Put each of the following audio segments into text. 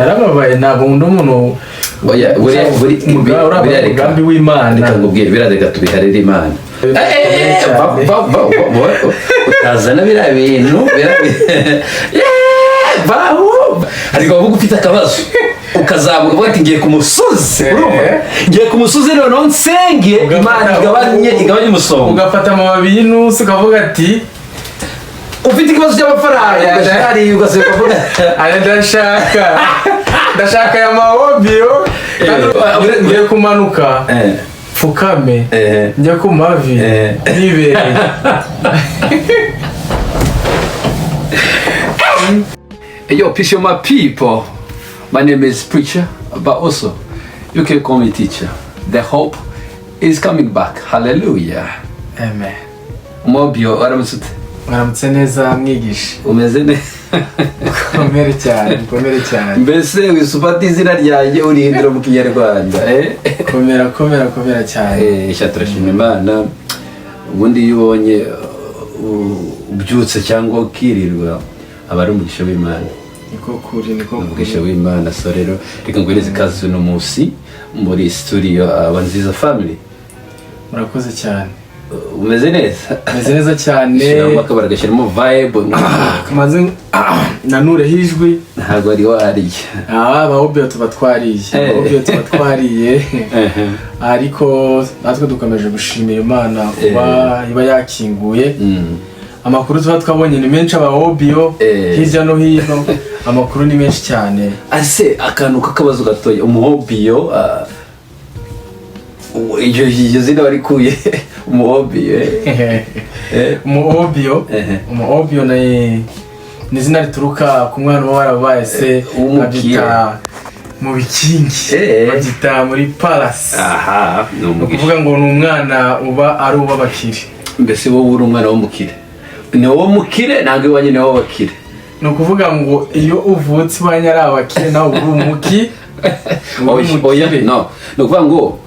narababaye ntabwo undi umuntu oya umugambi w'Imana reka ngubwire biradega tubiharira Imana utazana biriya bintu baho ariko bavuga ufite akabazo ukazamuka uvuga ati ngiye ku musozi ngiye ku musozi noneho nsenge Imana igabanye umusonga ugafata amababi y'intusi ukavuga ati ufite ikibazo cy'amafaranga ndahari ugaseka uvuga ndashaka ya mahobio ngiye kumanuka fukame njya ku mavi nibere Yo, peace my people. My name is Preacher, but also you can call me Teacher. The hope is coming back. Hallelujah. Amen. Mobio, waramutse neza mwigisha. Umeze neza. Komere cyane. Mbese wisufata izina ryanjye urihindura mu Kinyarwanda, Komera cyane. Turashima Imana. Ubundi iyo ubonye ubyutse cyangwa ukirirwa aba ari umugisha w'Imana. Niko umugisha w'Imana. So rero reka ngwereze ikaze uno munsi muri studio Abanziza family. Murakoze cyane. Umeze neza? Meze neza cyane. Shiramo akabara gashyiramo vibe. Kamaze nanure hijwi. Ntabwo ari wariye. Bahobyo tubatwariye. Ariko natwe dukomeje gushimira Imana kuba iba yakinguye. Amakuru tuba twabonye ni menshi abahobyo hirya no hino. Amakuru ni menshi cyane. Ase akantu kakabazo gatoya umuhobyo iyo zina barikuye umuhobyo umuhobyo ni izina rituruka ku mwana uba warabaye se bagita mu bikingi bagita muri palace. Ni ukuvuga ngo ni umwana uba ari uw'abakire. Mbese wowe uri umwana w'umukire? Ni wowe mukire ntabwo iwanyu ni wowe bakire? Ni ukuvuga ngo iyo uvutse iwanyu ari abakire nawe uri umuki. No, ni ukuvuga ngo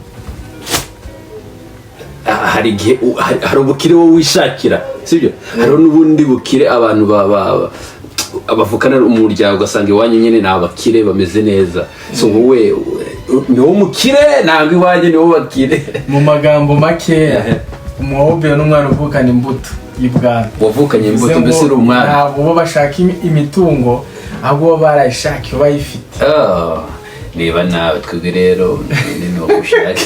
hari igihe hari ubukire wowe wishakira, sibyo? Hari n'ubundi bukire abantu abavukana umuryango ugasanga iwanyu nyine ni abakire bameze neza. So wowe ni wowe mukire ntabwo iwanyu ni wowe bakire. Mu magambo make umuhobyo n'umwana uvukana imbuto y'ibwami. Wavukanye imbuto mbese uri umwana. Ntabwo bo bashaka imitungo ahubwo bo barayishaka bayifite. Niba nawe twebwe rero ni no gushaka.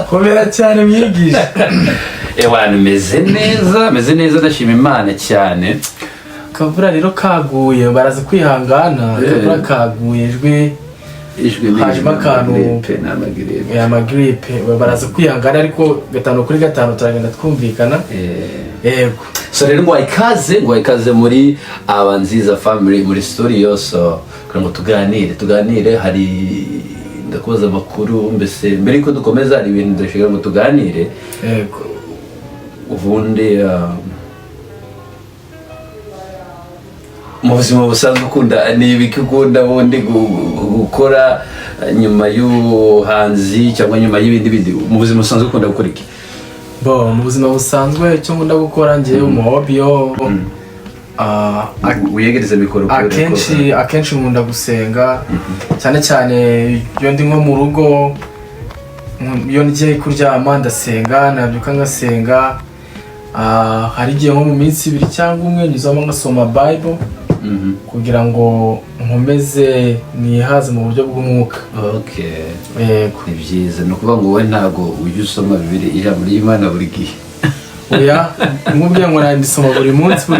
Komera cyane mwigisha. Ewana meze neza ndashima Imana cyane. Kavura rero kaguye baraza kwihangana. Kavura kaguye ijwi hajima akantu amagripe baraza kwihangana ariko 5 turagenda twumvikana. Yego. So rero ngo ikaze muri Abanziza family muri story yose kugira ngo tuganire hari ndakubaza amakuru mbese mbere ko dukomeza hari ibintu ndashaka ngo tuganire. Yego. Ubundi mu buzima busanzwe ukunda ni ibiki ukunda bundi gukora nyuma y'ubuhanzi cyangwa nyuma y'ibindi mu buzima busanzwe ukunda gukora iki? Mu buzima busanzwe icyo nkunda gukora ngiye umuhobyo uyegereza mikoro akenshi nkunda gusenga cyane iyo ndi nko mu rugo iyo ngiye kuryama ndasenga nabyuka ngasenga. Hari igihe nko mu minsi 2 cyangwa 1 nizamo ngasoma Bible kugira ngo nkomeze nihaze mu buryo bw'umwuka. Yego. Ni byiza no kuvuga ngo wowe ntago ujye usoma Bibiliya ijambo ry'Imana buri gihe. Oya nkubwiye ngo nandisoma buri munsi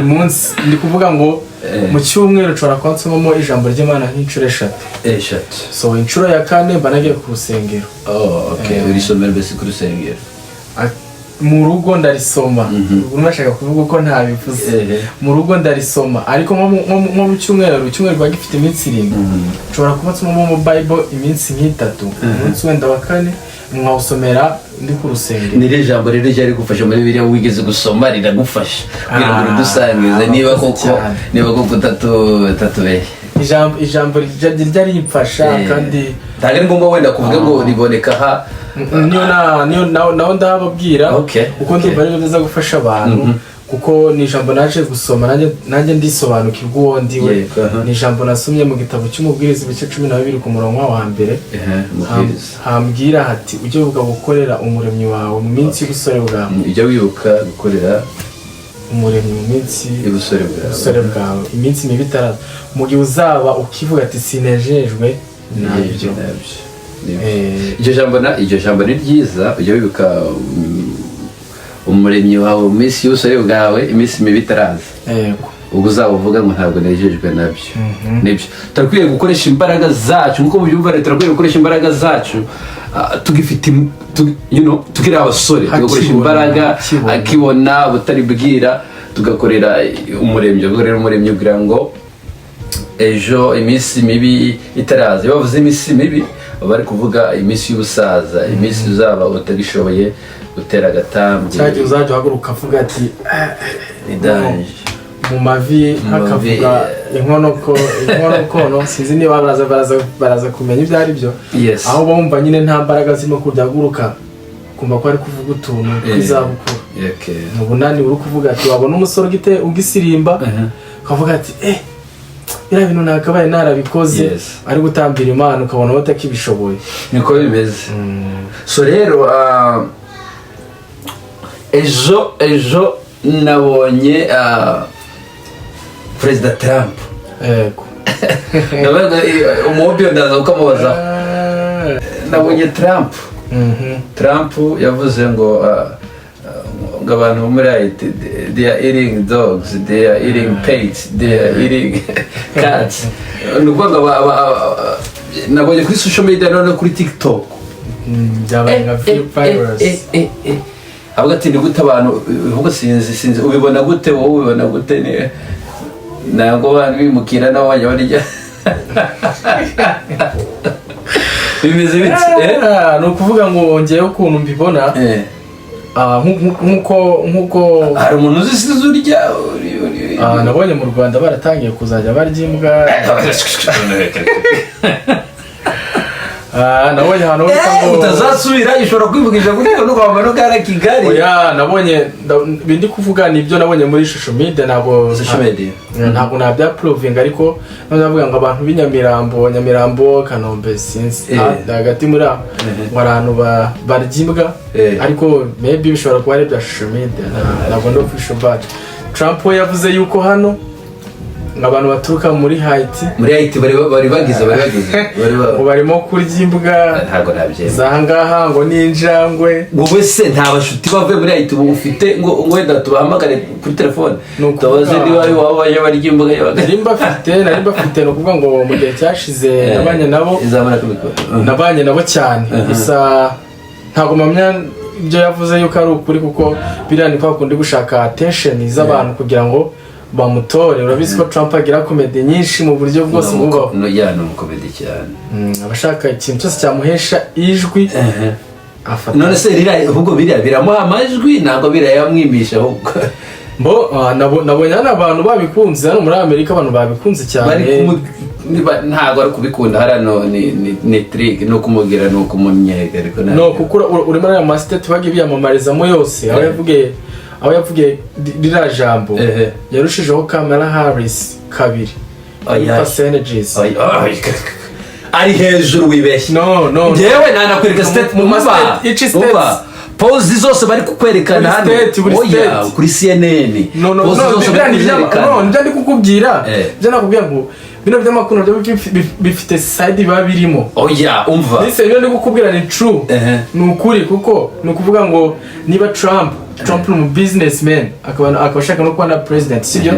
ndi kuvuga ngo mu cyumweru nshobora kwansomamo ijambo ry'Imana nk'inshuro 3. So inshuro ya 4 mba nagiye ku rusengero. Urisomera mbese ku rusengero? Mu rugo ndarisoma. Urumashaka kuvuga uko ntabivuze. Mu rugo ndarisoma ariko nko mu cyumweru bagifite iminsi 7 nshobora kubatsoma mu Bible iminsi 3 umunsi wenda wa 4 mwawusomera ndi ku rusengero. Ni jambo rero ryari gufasha muri Bibiliya wigeze gusoma riragufasha kugira ngo dusangize niba koko tatu ijambo ryari yimfasha kandi ntabwo ari ngombwa wenda kuvuga ngo riboneka niyo naho ndababwira uko ndumva ari byiza gufasha abantu kuko ni ijambo naje gusoma nanjye ndisobanukirwa uwo ndiwe. Ni ijambo nasomye mu gitabo cy'umubwiriza ibice 12 ku murongo wa mbere. Hambwira hati ujye uvuga gukorera umuremyi wawe mu minsi y'ubusore bwawe. Ujye wibuka gukorera umuremyi mu minsi y'ubusore bwawe, iminsi mibi itaraza, mu gihe uzaba ukivuga ati sinejejwe nabyo. Iryo jambo ni ryiza. Ujye wibuka umuremyi wawe mu minsi y'ubusore bwawe, iminsi mibi itaraza. Ubwo uzaba uvuga ngo ntabwo nejejwe nabyo. Nibyo turakwiye gukoresha imbaraga zacu nkuko mubyumva. Turakwiye gukoresha imbaraga zacu tugifite tukiri abasore, tugakoresha imbaraga akibona butari bwira, tugakorera umuremyi. Gukorera umuremyi kugira ngo ejo iminsi mibi itaraza. Iyo bavuze iminsi mibi bari kuvuga iminsi y'ubusaza, iminsi uzaba utagishoboye gutera agatambwe, cyangwa uzajya uhaguruka avuga ati mu mavi hakavuga inkono sinzi niba baraza kumenya ibyo ari byo. Aho bumva nyine nta mbaraga zirimo kuryaguruka, kumva ko ari kuvuga utuntu tw'izabukuru. Mu bunani uri kuvuga ati wabona umusore ugisirimba ukavuga ati biriya bintu nakabaye narabikoze, ari gutambira Imana ukabona batakibishoboye. Niko bimeze. So rero ejo nabonye Perezida Trump. Umubyo ndaza ukamubaza. Nabonye Trump yavuze ngo abantu bo muri Haiti they are eating dogs, they are eating pigs, they are eating cats. Nabonye kuri social media no kuri TikTok. Avuga ati ni gute abantu ahubwo sinzi ubibona gute wowe, ubibona gute? Ntabwo abantu bimukira nabo bajya barya. Bimeze bite? Ni ukuvuga ngo wongeyeho ukuntu mbibona. Nkuko hari umuntu uzi urya. Nabonye mu Rwanda baratangiye kuzajya barya imbwa. Nabonye hano ngo utazasubira ishobora kwivugisha kuri no kwamba no gara Kigali. Oya, nabonye bindi kuvuga nibyo nabonye muri social media, ntabwo nabya proving, ariko navuga ngo abantu b'inyamirambo Kanombe sinzi hagati muri abantu barya imbwa, ariko maybe bishobora kuba ari bya social media, ntabwo ndo official. But Trump yavuze yuko hano abantu baturuka muri Haiti bari bagize barimo kurya imbwa. Ntago nabyemera zangaha ngo ninjangwe. Wowe se nta bashuti bavuye muri Haiti ubu ufite ngo wenda tubahamagare kuri telefone tubaze niba ari wabaye barya imbwa nari mbafite no kuvuga ngo mu gihe cyashize nabanye nabo cyane. Gusa ntago mpamya ibyo yavuze yuko ari ukuri, kuko biriya ni kwa kundi gushaka attention z'abantu kugira ngo bamutore. Urabizi ko Trump agira komedi nyinshi mu buryo bwose bubaho. No umukomedi cyane. Abashaka ikintu cyose cyamuhesha ijwi afata. None se ahubwo biramuha amajwi ntabwo birayamwimisha ahubwo. Nabonye abantu babikunze hano muri Amerika, abantu babikunze cyane. Ntabwo ari kubikunda harano ni trick no kumugira no kumunyega, ariko kuko uri muri aya mastate bagiye biyamamarizamo yose. Aho yavuge rira jambo yarushijeho Kamala Harris 2 percentages. Ari hejuru wibeshye. Ngewe nanakwereka state mu each state pose zose bari kukwerekana hano kuri CNN. Ndi kukubwira byo nakubwira ngo bino by'amakuru byo bifite side babirimo. Umva nise byo ndi kukubwira ni true, ni ukuri, kuko ni ukuvuga ngo niba Trump mu businessman akabashaka no kuba na president, sibyo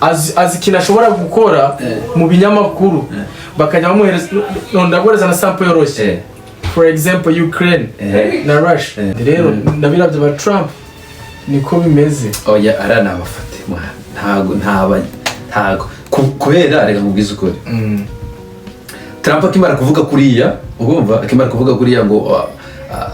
azi ikintu ashobora gukora mu binyamakuru bakajya bamuhereza ndagoreza na sample yoroshye. For example Ukraine na Russia. Rero nabirabyo ba Trump niko bimeze. Arana abafate ntago kubera reka mubize ukuri. Trump akimara kuvuga kuriya, ugomba akimara kuvuga kuriya ngo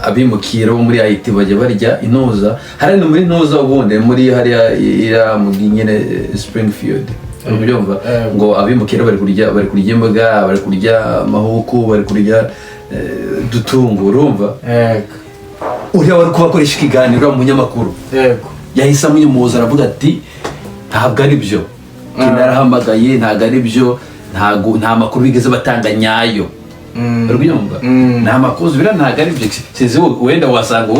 abimukira bo muri Haiti bajya barya intuza. Hari no muri intuza ubundi muri hariya ira mu nyene Springfield. Ubyumva ngo abimukira bari kurya imbwa, bari kurya mahuku, bari kurya dutungo. Urumva uriya wari kubakoresha ikiganiro mu munyamakuru. yahise amunyomoza aravuga ati ntabwo ari byo narahamagaye ntabwo ari byo nta makuru bigeze batanga nyayo bari kunyumva nta makuru bira ntabwo ari byo sinzi wenda wasanga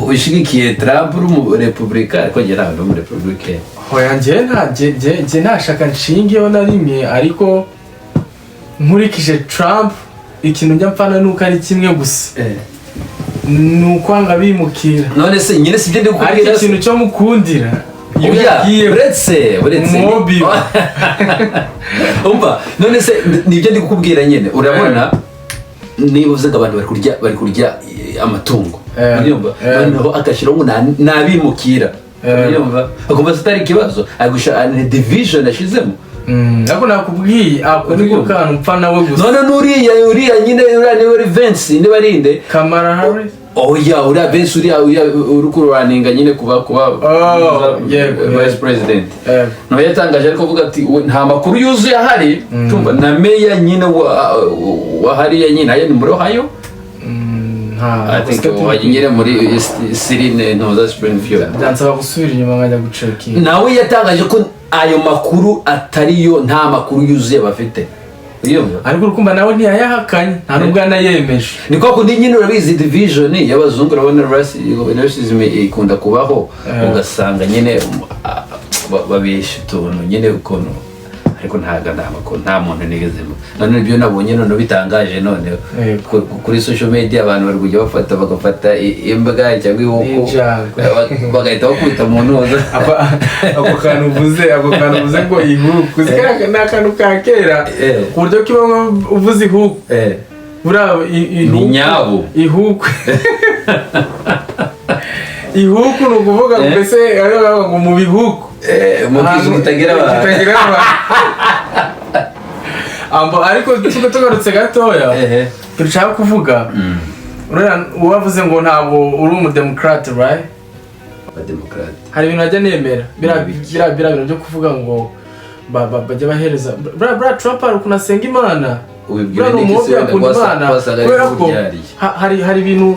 ushigikiye Trump uri mu Republika ariko njye ntabwo mu Republika hoya njye ntashaka nshingeho na rimwe ariko nkurikije Trump ikintu njya mpfana nuko ari kimwe gusa nukwanga bimukira none se nyine sibyo ndi gukubwira ariko ikintu cyo mukundira uretse umva none se nibyo ndi kukubwira nyine urabona niba uvuze abantu bari kurya amatungo noneho agashyiraho ngo nabimukira akumva atari ikibazo agusha division ashizemo ariko nakubwiye ako niko kantu mpfa nawe gusa none uriya nyine uriya niwe Vance niba arinde Kamala Harris uriya Vance uriya uri kururaninga nyine kuba vice president nawe yatangaje ariko avuga ati nta makuru yuzuye ahari tumva na meya nyine wa hariya nyine aya ni muri Ohio I think waginyere muri Sirine ntoza Springfield byansaba gusubira inyuma nkajya gucekinga nawe yatangaje ko ayo makuru atariyo nta makuru yuzuye bafite ariko urukumva nawe ntiyayahakanye nta nubwo anayemeje niko kundi nyine urabizi division y'abazungu urabona racism ikunda kubaho ugasanga nyine babisha utuntu nyine ukuntu ariko nta muntu nigezemo none ibyo nabonye none bitangaje none kuri social media abantu bari kujya bagafata imbwa cyangwa ihuku bagahita bakubita mu ntuza ako kantu uvuze ngo ihuku ni akantu ka kera ku buryo kiba uvuze ihuku ninyabu ihuku ihuku ni ukuvuga ngo mbese ngo mu bihuku mu kizu kitagira abantu ariko tugarutse gatoya turashaka kuvuga uwavuze ngo ntabwo uri umudemokrate right hari ibintu najya nemera biriya bintu byo kuvuga ngo bajya bahereza buriya Trump hari ukuntu asenga Imana buriya ni umuhobi akunda Imana kubera ko hari ibintu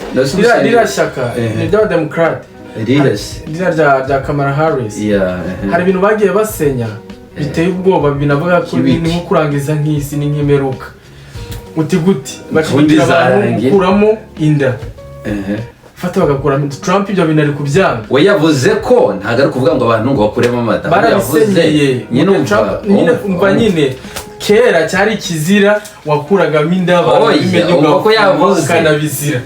ririya shyaka ni iry'abademokrate rya Kamala Harris hari ibintu bagiye basenya biteye ubwoba binavuga ko ibintu nko kurangiza nk'isi ni nk'imeruka uti guti bashyigira abantu gukuramo inda fata bagakuramo Trump ibyo bintu ari kubyanga we yavuze ko ntabwo ari kuvuga ngo abantu ngo bakuremo amata barabisenyeye nyine kera cyari kizira wakuragamo inda ko yavuze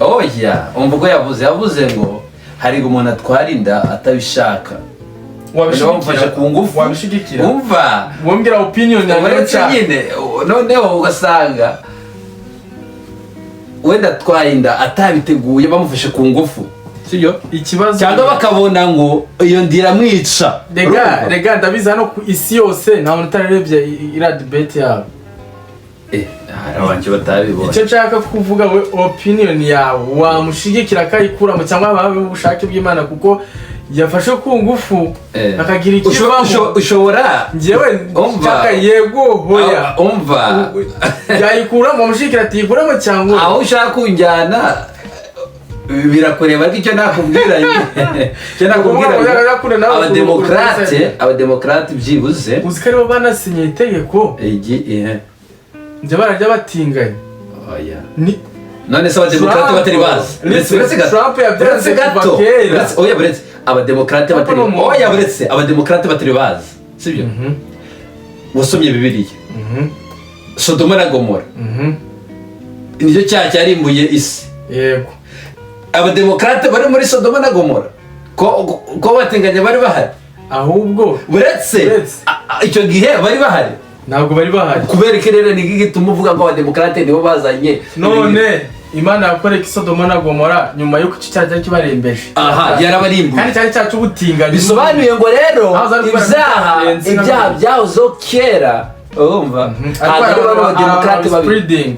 umva ko yavuze ngo hari umuntu atwara inda atabishaka wabishigikira ku ngufu wabishigikira umva wombwira opinion yawe nyine noneho ugasanga wenda atwaye inda atabiteguye bamufashe ku ngufu sibyo ikibazo cyangwa bakabona ngo iyo ndira mwica rega ndabiza no ku isi yose nta muntu utarebye ira debate yabo abanje batabibona icyo nshaka kuvuga we opinion yawe wamushigikira akayikuramo cyangwa babe ubushake bw'Imana kuko yafashe ku ngufu akagira ikibamo ushobora ngewe nshaka yego hoya umva yayikuramo amushigikira ati yikuramo cyangwa aho ushaka kunjyana birakureba ariko icyo nakubwira abademokrate byibuze uzi ko aribo banasinye itegeko njya barajya batinganya none se abademokrate batari bazi Trump yabyanze kuva kera abademokrate batari bazi sibyo wasomye Bibiliya Sodoma na Gomora nicyo cyaha cyarimbuye isi yego abademokrate bari muri Sodoma na Gomora ko batinganya bari bahari ahubwo buretse icyo gihe bari bahari ntabwo bari bahari kubera ko rero ni gituma uvuga ngo abademokrate nibo bazanye none Imana yakoreka Sodoma na Gomora nyuma yuko icyo cyaha kibarembeje yarabarimbuye kandi cyari cyacu ubutinganyi bisobanuye ngo rero ibyaha byahozeho kera urumva abademokrate babiri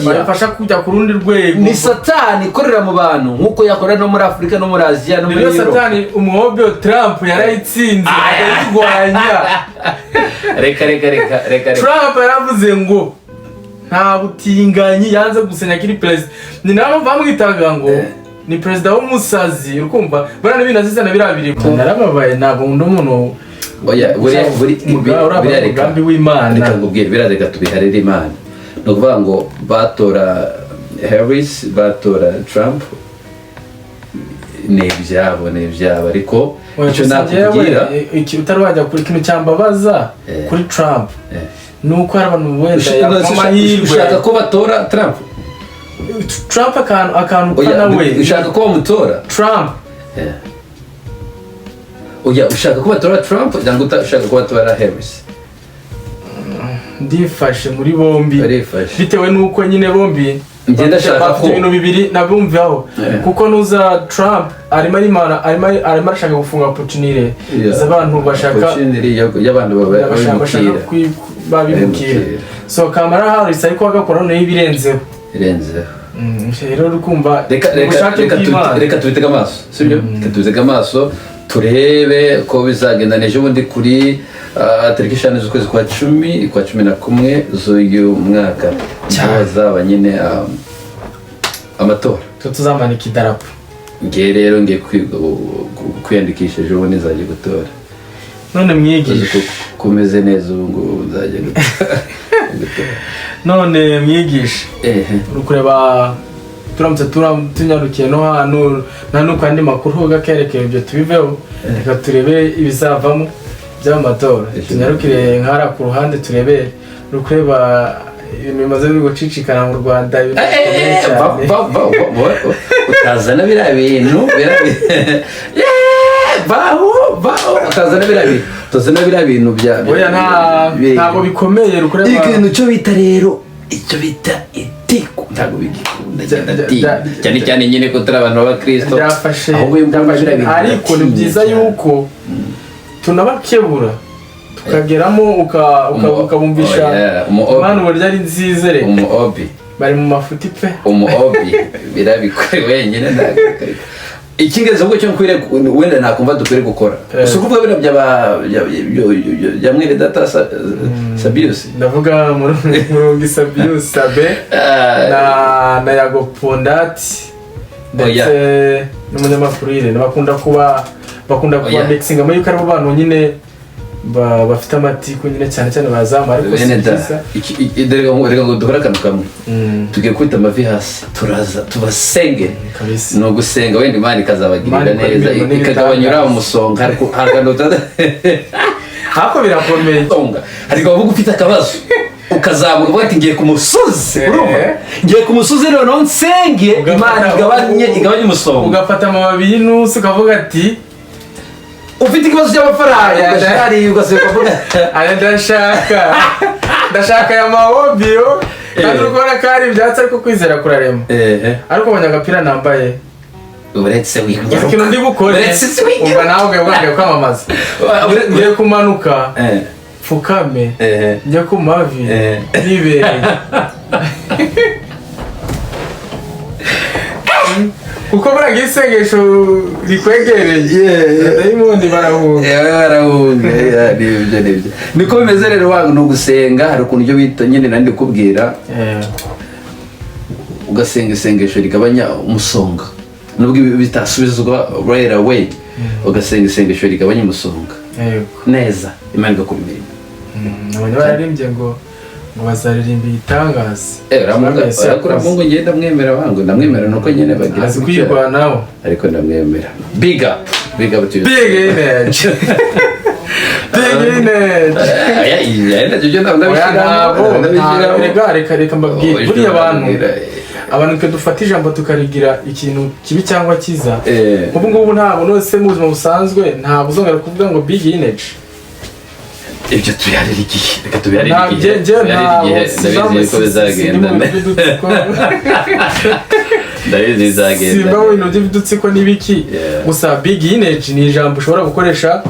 barafasha kujya ku rundi rwego ni satani ikorera mu bantu nk'uko yakora no muri Afurika no muri Aziya no muri Europe satani umuhobi wa Trump yarayitsinze akayirwanya reka Trump yaravuze ngo nta butinganyi yanze gusenya kiri president ni nabo bamwitaga ngo ni president w'umusazi urukumva bana n'ibintu azizana birabiri narababaye ntabwo umuntu oya buriya umugambi w'Imana reka ngubwire birareka tubiharira Imana no kuvuga ngo batora Harris batora Trump n'ibyabo ariko icyo nakubwira utari wajya kuri kintu cyambabaza kuri Trump nuko hari abantu wenda y'amahirwe ushaka ko batora Trump akantu nawe ushaka ko bamutora Trump oya ushaka ko batora Trump cyangwa ushaka ko batora Harris ndifashe muri bombi bitewe nuko nyine bombi ngenda shaka ko ibintu bibiri nabumvaho kuko nuza Trump arimo arashaka gufunga opportunity z'abantu bashaka y'abantu babimukira so Kamala Harris ariko agakora no ibirenzeho rero rukumva reka tubitega amaso sibyo tubitega amaso turebe ko bizagenda nejo bundi kuri tariki 5 z'ukwezi kwa 11 z'uyu mwaka cyazaba nyine amatora tuzamanika idarapo ngiye rero ngiye kwiyandikisha ejo bundi nzajya gutora none mwigisha kumeze neza ubu ngubu nzajya gutora none mwigisha urukureba turamutse tunyarukiye no hano nta kandi makuru gakerekeye ibyo tubiveho reka turebe ibizavamo by'amatora tunyarukire nkara ku ruhande turebe rukureba ibintu bimaze gucicikana mu Rwanda utazana biriya bintu utazana biriya bintu ntabwo bikomeye rukureba ikintu cyo bita rero icyo bita itiku ntabwo bigikunda cyane nyine ko turi abantu b'abakristo ariko ni byiza yuko tunabakebura tukageramo ukabumvisha abantu burya ari nziza rero umuobi bari mu mafuti pe umuobi birabikore wenyine ntabwo ikingeze ubwo cyo nkwire wenda nakumva dukwire gukora usukuvuga bira bya mwene data Sabius ndavuga murongi Sabius Sabe na Yago Pondati ndetse n'umunyamakuru yire bakunda kuba mixing ama yuko ari abantu nyine bafite amatiku nyine cyane bazama ariko reka ngo dukora akantu kamwe tugiye kwita amavi hasi turaza tubasenge no gusenga wenda Imana ikazabagirira neza ikagabanyura umusonga ariko hako birakomeye ariko bavuga ufite akabazo ukazamuka uvuga ati ngiye ku musozi ngiye ku musozi rero nsenge Imana igabanye umusonga ugafata amababi y'intusi ukavuga ati ufite ikibazo cy'amafaranga ugashari ugaseka uvuga ndashaka ya mahobio kandi ukora kari ibyatsi ariko kwizera kurarema ariko abanyagapira nambaye uretse wigira ikintu ndi bukore umva nawe ubwange kwamamaza ngiye kumanuka fukame njya ku mavi nibere kuko baragiye isengesho rikwegereye dayimondi barahunga nibyo niko bimeze rero wangu no gusenga hari ukuntu ibyo bita nyine nandi kubwira ugasenga isengesho rigabanya umusonga nubwo bitasubizwa right away ugasenga isengesho rigabanya umusonga neza Imana igakora imirimo abantu bararimbye ngo bazaririmba itangaza arakora Mungu ngenda mwemera wangu ndamwemera nuko nyene bagira kwirwanaho ariko ndamwemera big up to you big energy reka mbabwire buriya abantu twe dufata ijambo tukarigira ikintu kibi cyangwa cyiza ubu ngubu ntabwo nose mu buzima busanzwe ntabwo uzongera kuvuga ngo big energy ibyo tubiharira igihe reka tubiharira igihe ndabizi ko bizagenda ndabizi bizagenda simba mu bintu by'udutsiko n'ibiki gusa big energy ni ijambo ushobora gukoresha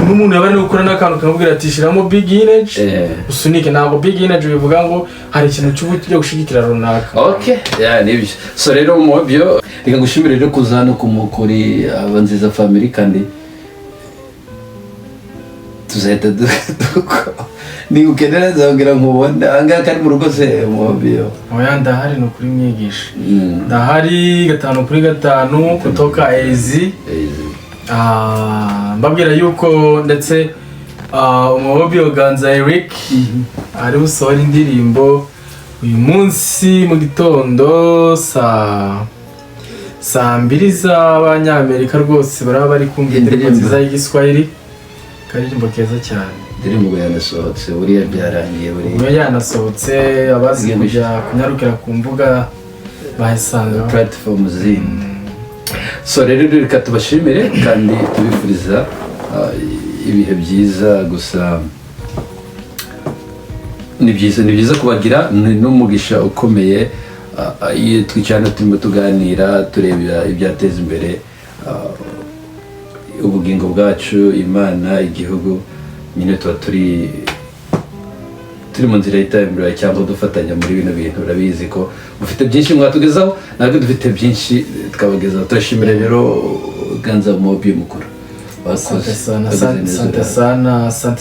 n'umuntu yaba ari gukora n'akantu kamubwira ati shiramo big energy usunike ntabwo big energy bivuga ngo hari ikintu cy'uburyo gushigikira runaka okay nibyo so rero mu byo reka gushimira rero kuza no kumukuri abanziza family kandi tuzahita ni ukenera nzabwira nkubona anga kari mu rugo se mobile oya ndahari no kuri mwigisha ndahari 5 kuri 5 kutoka ezi mbabwira yuko ndetse umubio ganza Eric ari usohora indirimbo uyu munsi mu gitondo saa 2 z'abanyamerika rwose baraba bari kumva indirimbo nziza y'igiswahili karirimbo keza cyane indirimbo yanasohotse buriya byarangiye buriya yanasohotse abazi kujya kunyarukira ku mbuga bahisanga platform zindi so rero reka tubashimire kandi tubifuriza ibihe byiza gusa ni byiza kubagira n'umugisha ukomeye iyo twicana turimo tuganira tureba ibyateza imbere ubugingo bwacu Imana igihugu nyine tuba turi mu nzira y'iterambere cyangwa dufatanya muri bino bintu urabizi ko mufite byinshi mwatugezaho ntabwo dufite byinshi tukabagezaho turashimira rero ganza mobile mukuru asante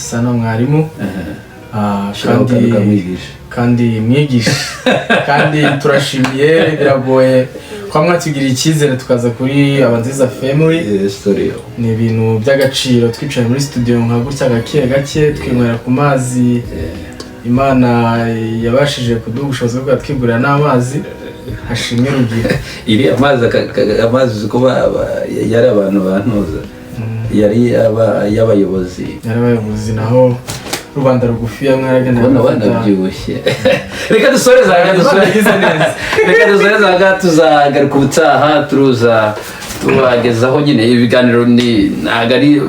sana mwarimu kandi mwigisha kandi turashimiye biragoye kwa mwatugiriye icyizere tukaza kuri Abanziza family ni ibintu by'agaciro twicaye muri studio nka gutya gake twinywera ku mazi Imana yabashije kuduha ubushobozi bwo twigurira n'amazi hashimwe rugira iri amazi kuba yari abantu bantuza yari y'abayobozi naho rubanda rugufi mwaraga nabyibushye reka dusoreza tuzagaruka ubutaha tubagezaho nyine ibiganiro ntabwo ari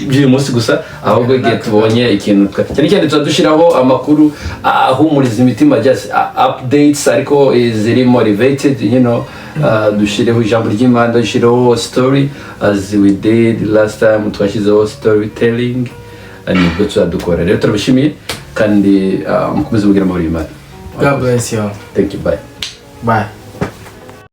by'uyu munsi gusa ahubwo igihe tubonye ikintu cyane tuzadushyiraho amakuru ahumuriza imitima just updates ariko ziri motivated dushireho ijambo ry'Imana dushireho story as we did last time twashyizeho storytelling nibwo tuzadukora rero turabishimiye kandi mukomeze kugira amahoro y'Imana. God bless you. Thank you. Bye.